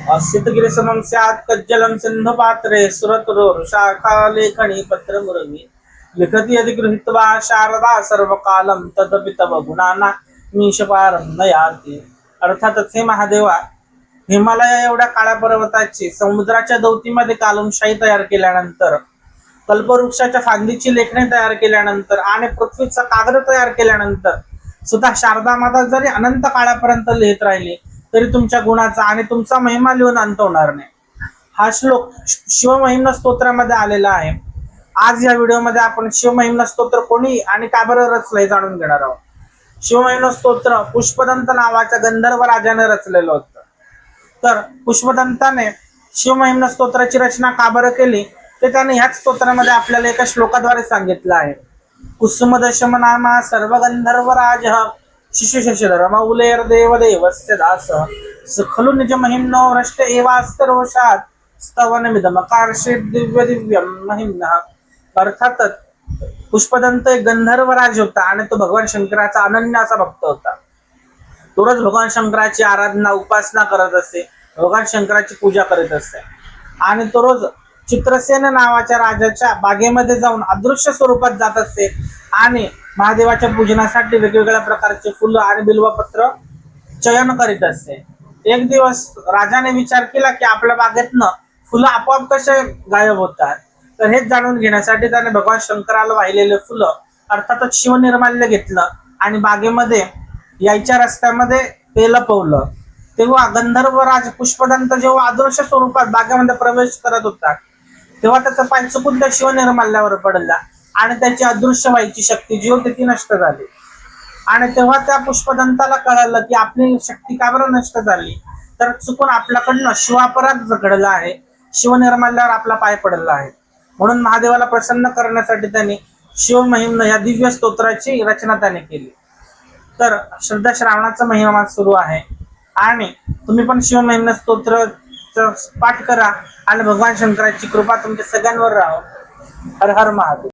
सिद्धगिरी समं स्यात् कज्जलं सिन्धुपात्रे सुरतुरो शाखा लेखनी पत्रमुरमी लिखति यदि गृहीत्वा शारदा सर्वकालं तदपि तव गुणाना मीशपारं न याति. अर्थातच हे महादेवा, हिमालया एवढ्या काळ्या पर्वताची समुद्राच्या दौतीमध्ये कालमशाही तयार केल्यानंतर, कल्पवृक्षाच्या फांदीची लेखणी तयार केल्यानंतर आणि पृथ्वीचा कागद तयार केल्यानंतर सुद्धा शारदा माता जरी अनंत काळापर्यंत लिहित राहिली तरी तुमच्या गुणाचा आणि तुमचा महिमा लिहून अंत होणार नाही. हा श्लोक शिवमहिम्न स्तोत्रामध्ये आलेला आहे. आज या व्हिडिओमध्ये आपण शिवमहिम्न स्तोत्र कोणी आणि का बरं रचलं हे जाणून घेणार आहोत. शिवमहिम्न स्तोत्र पुष्पदंत नावाच्या गंधर्व राजाने रचलेलं होतं. तर पुष्पदंताने शिवमहिम्न स्तोत्राची रचना का बरं केली ते त्याने ह्याच स्तोत्रामध्ये आपल्याला एका श्लोकाद्वारे सांगितलं आहे. कुसुमदशम नामा सर्व गंधर्व राज शिशु शशिधर मौलेर देवदेवस्य दास सखलु निज महिम्नो भ्रष्ट एवास्तरोषात स्तवनमिदमकार्षे दिव्य दिव्यम महिम्नः. अर्थातच पुष्पदंत एक गंधर्व राज होता आणि तो भगवान शंकराचा अनन्य असा भक्त होता. तो रोज भगवान शंकराची आराधना उपासना करत असे, भगवान शंकराची पूजा करीत असे आणि तो रोज चित्रसेन नावाच्या राजाच्या बागेमध्ये जाऊन अदृश्य स्वरूपात जात असते आणि महादेवाच्या पूजनासाठी वेगवेगळ्या प्रकारचे फुलं आणि बिल्वपत्र चयन करीत असते. एक दिवस राजाने विचार केला की आपल्या बागेतनं फुलं आपोआप कसे गायब होतात. तर हेच जाणून घेण्यासाठी त्याने भगवान शंकराला वाहिलेले फुलं अर्थातच शिवनिर्माल्य घेतलं आणि बागेमध्ये यायच्या रस्त्यामध्ये ते लपवलं. तेव्हा गंधर्वराज पुष्पदंत जेव्हा अदृश्य स्वरूपात बागेमध्ये प्रवेश करत होता तेव्हा त्याचा पाय चुकून त्या शिवनिर्माल्यावर पडला आणि त्याची अदृश्य व्हायची शक्ती जी होती ती नष्ट झाली. आणि तेव्हा त्या पुष्पदंताला कळलं की आपली शक्ती का बरं नष्ट झाली, तर चुकून आपल्याकडनं शिवापराध घडला आहे, शिवनिर्माल्यावर आपला पाय पडला आहे. म्हणून महादेवाला प्रसन्न करण्यासाठी त्यांनी शिवमहिम्न या दिव्य स्तोत्राची रचना त्याने केली. तर श्रद्धा श्रावणाचा महिना सुरू आहे आणि तुम्ही पण शिवमहिम्न स्तोत्र पाठ करा आणि भगवान शंकराची कृपा तुमच्या सगळ्यांवर राहो. हर हर महादेव.